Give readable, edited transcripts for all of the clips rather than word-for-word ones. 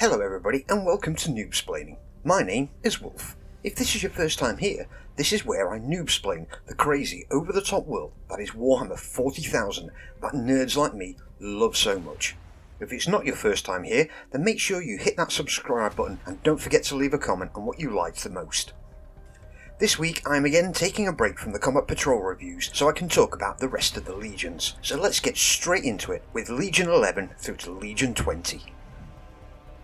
Hello everybody and welcome to Noob-Splaining. My name is Wolf. If this is your first time here, this is where I noob-splain the crazy, over-the-top world that is Warhammer 40,000 that nerds like me love so much. If it's not your first time here, then make sure you hit that subscribe button and don't forget to leave a comment on what you liked the most. This week I am again taking a break from the Combat Patrol reviews so I can talk about the rest of the Legions. So let's get straight into it with Legion 11 through to Legion 20.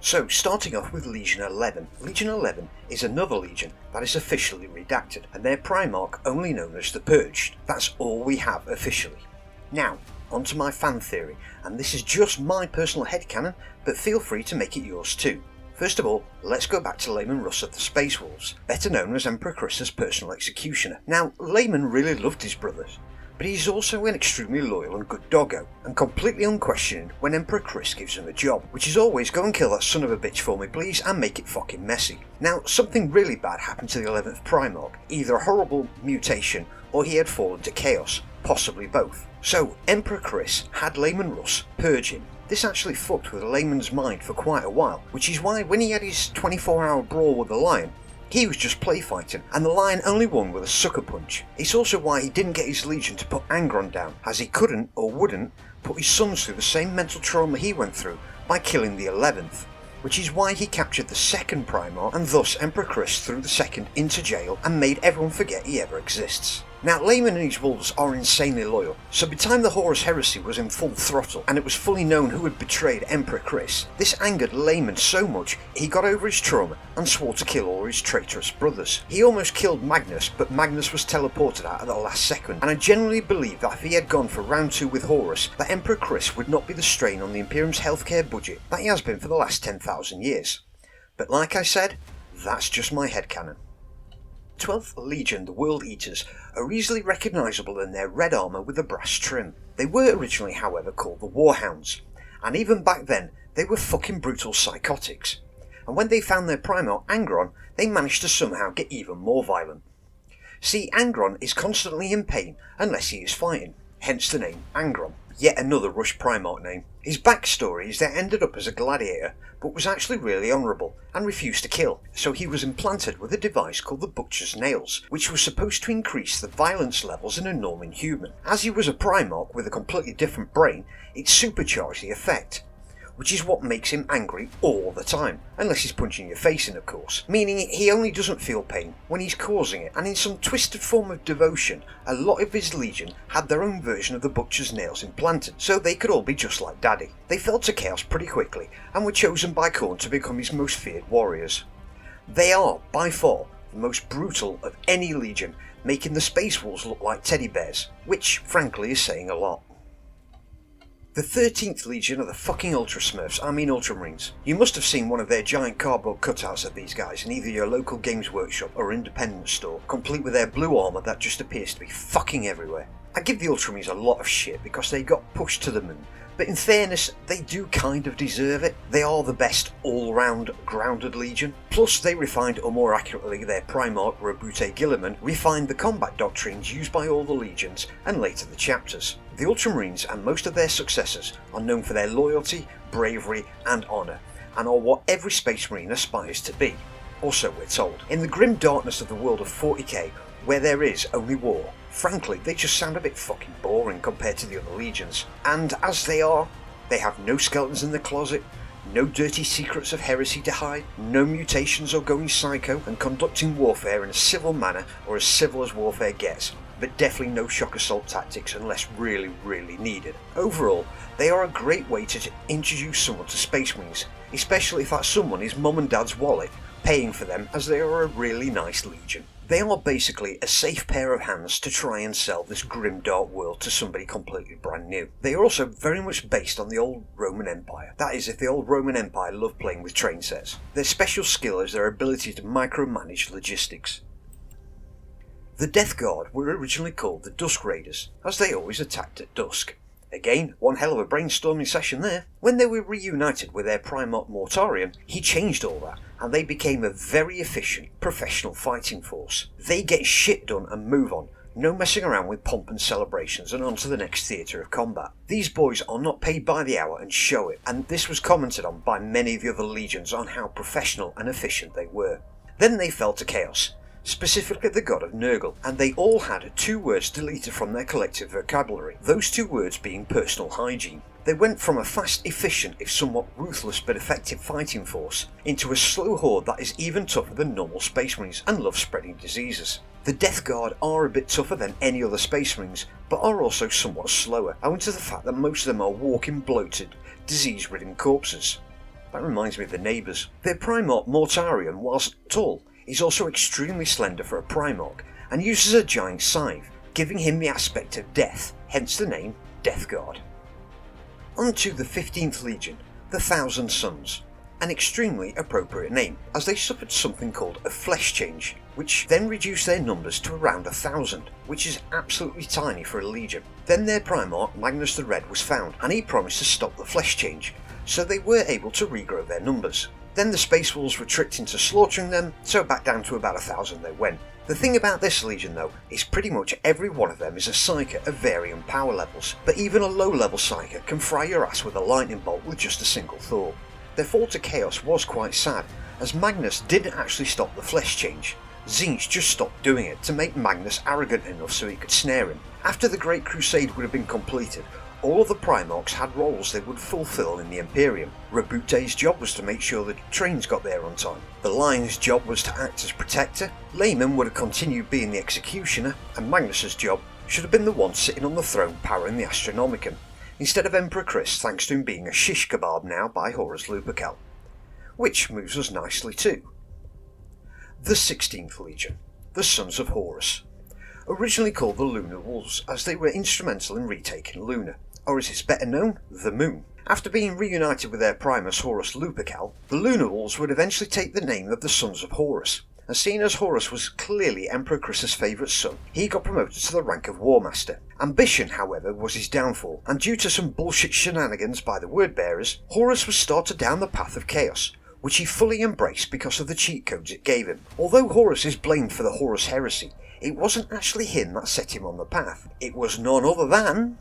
So, starting off with Legion 11. Legion 11 is another Legion that is officially redacted, and their Primarch only known as the Purged. That's all we have officially. Now, onto my fan theory, and this is just my personal headcanon, but feel free to make it yours too. First of all, let's go back to Layman Russ of the Space Wolves, better known as Emperor Chrysa's personal executioner. Now, Layman really loved his brothers, but he's also an extremely loyal and good doggo, and completely unquestioned when Emperor Chris gives him a job, which is always go and kill that son of a bitch for me please and make it fucking messy. Now, something really bad happened to the 11th Primarch, either a horrible mutation or he had fallen to chaos, possibly both. So, Emperor Chris had Layman Russ purge him. This actually fucked with Layman's mind for quite a while, which is why when he had his 24-hour brawl with the Lion, he was just play fighting, and the Lion only won with a sucker punch. It's also why he didn't get his Legion to put Angron down, as he couldn't, or wouldn't, put his sons through the same mental trauma he went through by killing the 11th. Which is why he captured the 2nd Primarch, and thus Emperor Chris threw the 2nd into jail and made everyone forget he ever exists. Now, Layman and his wolves are insanely loyal, so by the time the Horus Heresy was in full throttle and it was fully known who had betrayed Emperor Chris, this angered Layman so much he got over his trauma and swore to kill all his traitorous brothers. He almost killed Magnus, but Magnus was teleported out at the last second, and I genuinely believe that if he had gone for round 2 with Horus, that Emperor Chris would not be the strain on the Imperium's healthcare budget that he has been for the last 10,000 years. But like I said, that's just my headcanon. 12th Legion, the World Eaters, are easily recognisable in their red armour with a brass trim. They were originally, however, called the Warhounds, and even back then they were fucking brutal psychotics. And when they found their Primarch Angron, they managed to somehow get even more violent. See, Angron is constantly in pain unless he is fighting, hence the name Angron. Yet another Rush Primarch name. His backstory is that he ended up as a gladiator, but was actually really honourable and refused to kill, so he was implanted with a device called the Butcher's Nails, which was supposed to increase the violence levels in a normal human. As he was a Primarch with a completely different brain, it supercharged the effect, which is what makes him angry all the time, unless he's punching your face in, of course, meaning he only doesn't feel pain when he's causing it. And in some twisted form of devotion, a lot of his Legion had their own version of the Butcher's Nails implanted, so they could all be just like Daddy. They fell to chaos pretty quickly, and were chosen by Khorne to become his most feared warriors. They are, by far, the most brutal of any Legion, making the Space Wolves look like teddy bears, which, frankly, is saying a lot. The 13th Legion are the fucking Ultra Smurfs, I mean Ultramarines. You must have seen one of their giant cardboard cutouts of these guys in either your local Games Workshop or independent store, complete with their blue armour that just appears to be fucking everywhere. I give the Ultramarines a lot of shit because they got pushed to the moon, but in fairness, they do kind of deserve it. They are the best all-round grounded Legion. Plus, they refined, or more accurately, their Primarch, Rabute Guilliman, refined the combat doctrines used by all the Legions, and later the chapters. The Ultramarines and most of their successors are known for their loyalty, bravery, and honour, and are what every Space Marine aspires to be. Also, we're told, in the grim darkness of the world of 40k, where there is only war, frankly, they just sound a bit fucking boring compared to the other Legions. And as they are, they have no skeletons in the closet, no dirty secrets of heresy to hide, no mutations or going psycho and conducting warfare in a civil manner or as civil as warfare gets, but definitely no shock assault tactics unless really, really needed. Overall, they are a great way to introduce someone to Space Marines, especially if that someone is mum and dad's wallet, paying for them as they are a really nice Legion. They are basically a safe pair of hands to try and sell this grim dark world to somebody completely brand new. They are also very much based on the old Roman Empire. That is, if the old Roman Empire loved playing with train sets. Their special skill is their ability to micromanage logistics. The Death Guard were originally called the Dusk Raiders, as they always attacked at dusk. Again, one hell of a brainstorming session there. When they were reunited with their Primarch Mortarion, he changed all that, and they became a very efficient, professional fighting force. They get shit done and move on, No messing around with pomp and celebrations and on to the next theatre of combat. These boys are not paid by the hour and show it, and this was commented on by many of the other legions on how professional and efficient they were. Then they fell to chaos, specifically the god of Nurgle, and they all had 2 words deleted from their collective vocabulary, those 2 words being personal hygiene. They went from a fast, efficient, if somewhat ruthless but effective fighting force, into a slow horde that is even tougher than normal Space Marines and loves spreading diseases. The Death Guard are a bit tougher than any other Space Marines, but are also somewhat slower, owing to the fact that most of them are walking bloated, disease-ridden corpses. That reminds me of the neighbours. Their Primarch Mortarion, whilst tall, is also extremely slender for a Primarch, and uses a giant scythe, giving him the aspect of death, hence the name Death Guard. On to the 15th Legion, the Thousand Suns. An extremely appropriate name, as they suffered something called a flesh change, which then reduced their numbers to around 1,000, which is absolutely tiny for a legion. Then their Primarch, Magnus the Red, was found, and he promised to stop the flesh change, so they were able to regrow their numbers. Then the Space Wolves were tricked into slaughtering them, so back down to about 1,000 they went. The thing about this legion though, is pretty much every one of them is a Psyker of varying power levels, but even a low level Psyker can fry your ass with a lightning bolt with just a single thought. Their fall to chaos was quite sad, as Magnus didn't actually stop the flesh change. Tzeentch just stopped doing it to make Magnus arrogant enough so he could snare him. After the Great Crusade would have been completed, all of the Primarchs had roles they would fulfill in the Imperium. Rebute's job was to make sure the trains got there on time. The Lion's job was to act as protector. Layman would have continued being the executioner, and Magnus's job should have been the one sitting on the throne powering the Astronomicon, instead of Emperor Chris, thanks to him being a shish kebab now by Horus Lupercal. Which moves us nicely to the 16th Legion, the Sons of Horus. Originally called the Lunar Wolves, as they were instrumental in retaking Luna, or as it's better known, the Moon. After being reunited with their Primus Horus Lupercal, the Lunar Wolves would eventually take the name of the Sons of Horus, and seeing as Horus was clearly Emperor Chris's favourite son, he got promoted to the rank of War Master. Ambition, however, was his downfall, and due to some bullshit shenanigans by the Wordbearers, Horus was started down the path of chaos, which he fully embraced because of the cheat codes it gave him. Although Horus is blamed for the Horus heresy, it wasn't actually him that set him on the path. It was none other than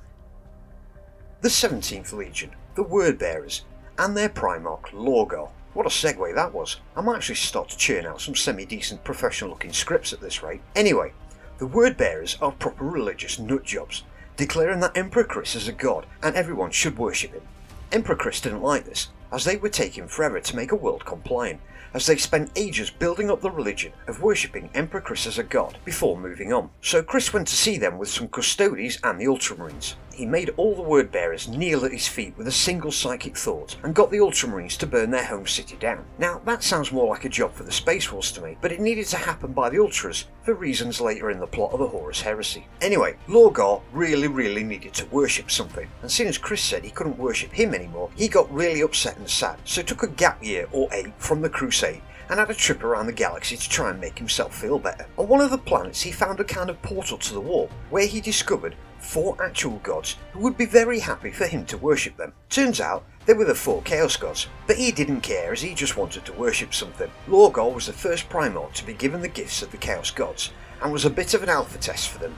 the 17th Legion, the Wordbearers, and their Primarch Lorgar. What a segue that was. I might actually start to churn out some semi-decent professional looking scripts at this rate. Anyway, the Wordbearers are proper religious nutjobs, declaring that Emperor Chris is a god and everyone should worship him. Emperor Chris didn't like this, as they were taking forever to make a world compliant, as they spent ages building up the religion of worshipping Emperor Chris as a god before moving on. So Chris went to see them with some Custodes and the Ultramarines. He made all the Wordbearers kneel at his feet with a single psychic thought, and got the Ultramarines to burn their home city down. Now that sounds more like a job for the Space Wolves to me, but it needed to happen by the Ultras for reasons later in the plot of the Horus Heresy. Anyway, Lorgar really needed to worship something, and seeing as Chris said he couldn't worship him anymore, he got really upset and sad, so took a gap year or 8 from the Crusade and had a trip around the galaxy to try and make himself feel better. On one of the planets he found a kind of portal to the wall, where he discovered 4 actual gods who would be very happy for him to worship them. Turns out they were the 4 Chaos Gods, but he didn't care as he just wanted to worship something. Lorgar was the first Primarch to be given the gifts of the Chaos Gods, and was a bit of an alpha test for them.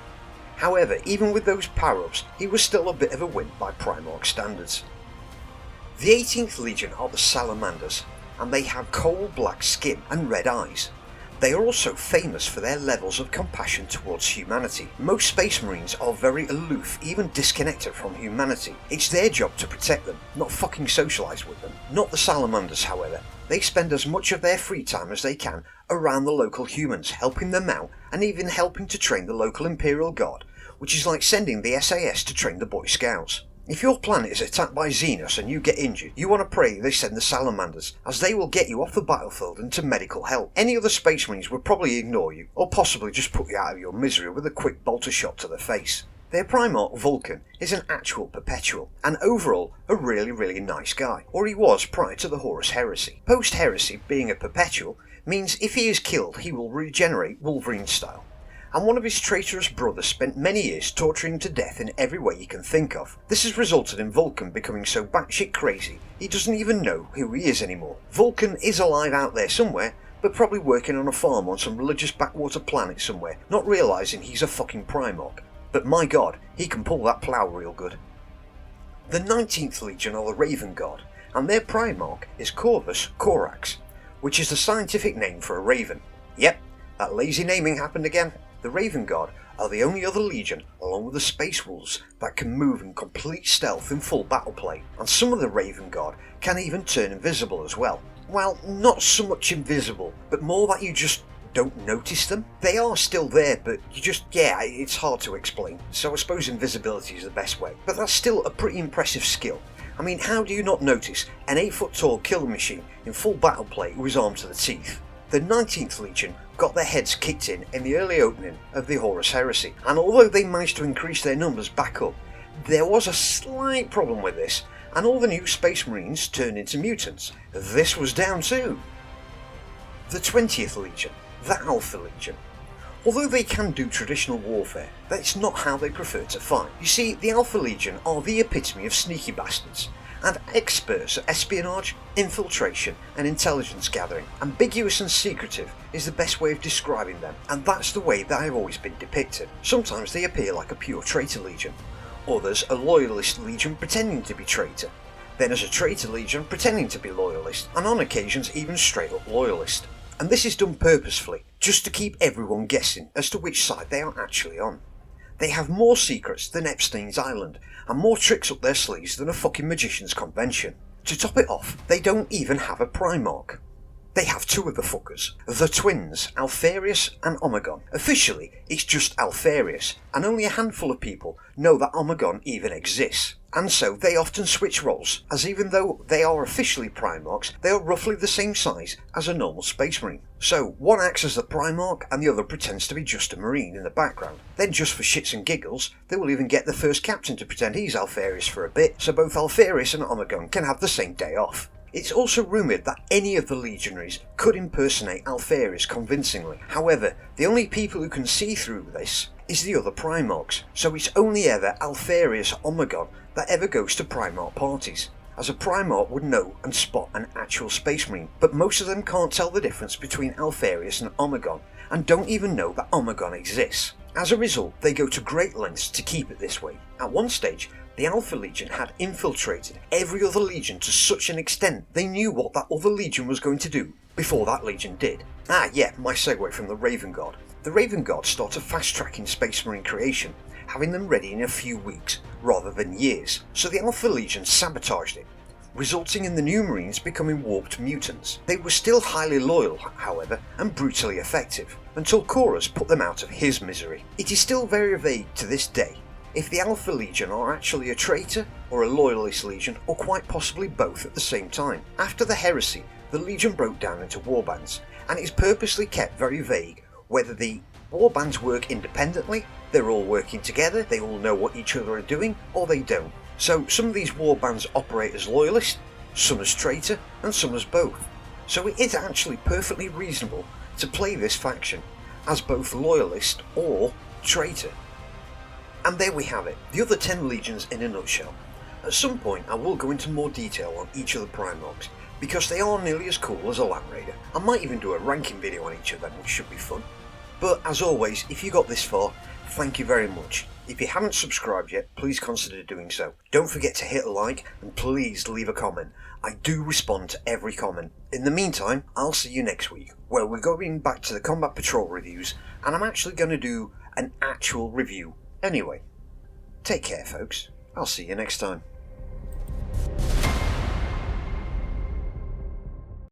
However, even with those power-ups, he was still a bit of a wimp by Primarch standards. The 18th Legion are the Salamanders, and they have coal-black skin and red eyes. They are also famous for their levels of compassion towards humanity. Most Space Marines are very aloof, even disconnected from humanity. It's their job to protect them, not fucking socialise with them. Not the Salamanders, however. They spend as much of their free time as they can around the local humans, helping them out, and even helping to train the local Imperial Guard, which is like sending the SAS to train the Boy Scouts. If your planet is attacked by Xenos and you get injured, you want to pray they send the Salamanders, as they will get you off the battlefield into medical help. Any other Space Marines would probably ignore you, or possibly just put you out of your misery with a quick bolter shot to the face. Their Primarch Vulcan is an actual perpetual, and overall a really nice guy, or he was prior to the Horus Heresy. Post-Heresy, being a perpetual, means if he is killed he will regenerate Wolverine style, and one of his traitorous brothers spent many years torturing him to death in every way he can think of. This has resulted in Vulcan becoming so batshit crazy he doesn't even know who he is anymore. Vulcan is alive out there somewhere, but probably working on a farm on some religious backwater planet somewhere, not realising he's a fucking Primarch. But my god, he can pull that plough real good. The 19th Legion are the Raven Guard, and their Primarch is Corvus Corax, which is the scientific name for a raven. Yep, that lazy naming happened again. The Raven Guard are the only other legion, along with the Space Wolves, that can move in complete stealth in full battle play, and some of the Raven Guard can even turn invisible as well. Well, not so much invisible, but more that you just don't notice them. They are still there, but it's hard to explain, so I suppose invisibility is the best way. But that's still a pretty impressive skill. I mean, how do you not notice an 8-foot tall killer machine in full battle play who is armed to the teeth? The 19th Legion got their heads kicked in the early opening of the Horus Heresy, and although they managed to increase their numbers back up, there was a slight problem with this, and all the new Space Marines turned into mutants. This was down too. The 20th Legion, the Alpha Legion. Although they can do traditional warfare, that's not how they prefer to fight. You see, the Alpha Legion are the epitome of sneaky bastards, and experts at espionage, infiltration and intelligence gathering. Ambiguous and secretive is the best way of describing them, and that's the way that I've always been depicted. Sometimes they appear like a pure traitor legion, others a loyalist legion pretending to be traitor, then as a traitor legion pretending to be loyalist, and on occasions even straight up loyalist. And this is done purposefully, just to keep everyone guessing as to which side they are actually on. They have more secrets than Epstein's Island, and more tricks up their sleeves than a fucking magician's convention. To top it off, they don't even have a Primarch. They have two of the fuckers, the twins, Alfarius and Omegon. Officially, it's just Alfarius, and only a handful of people know that Omegon even exists. And so they often switch roles, as even though they are officially Primarchs, they are roughly the same size as a normal Space Marine. So one acts as the Primarch and the other pretends to be just a Marine in the background. Then just for shits and giggles, they will even get the first captain to pretend he's Alfarius for a bit, so both Alfarius and Omegon can have the same day off. It's also rumoured that any of the legionaries could impersonate Alfarius convincingly. However, the only people who can see through this is the other Primarchs, so it's only ever Alfarius Omegon that ever goes to Primarch parties, as a Primarch would know and spot an actual Space Marine, but most of them can't tell the difference between Alfarius and Omegon, and don't even know that Omegon exists. As a result, they go to great lengths to keep it this way. At one stage, the Alpha Legion had infiltrated every other legion to such an extent they knew what that other legion was going to do before that legion did. My segue from the Raven Guard. The Raven Guard started fast-tracking Space Marine creation, having them ready in a few weeks rather than years, so the Alpha Legion sabotaged it, resulting in the new Marines becoming warped mutants. They were still highly loyal, however, and brutally effective, until Chorus put them out of his misery. It is still very vague to this day if the Alpha Legion are actually a traitor or a loyalist legion, or quite possibly both at the same time. After the heresy, the legion broke down into warbands, and it is purposely kept very vague whether the warbands work independently, they're all working together, they all know what each other are doing, or they don't. So some of these warbands operate as loyalist, some as traitor, and some as both. So it is actually perfectly reasonable to play this faction as both loyalist or traitor. And there we have it, the other 10 legions in a nutshell. At some point I will go into more detail on each of the Primarchs, because they are nearly as cool as a Land Raider. I might even do a ranking video on each of them, which should be fun. But as always, if you got this far, thank you very much. If you haven't subscribed yet, please consider doing so. Don't forget to hit a like, and please leave a comment. I do respond to every comment. In the meantime, I'll see you next week, where we're going back to the Combat Patrol reviews, and I'm actually going to do an actual review. Anyway, take care folks, I'll see you next time.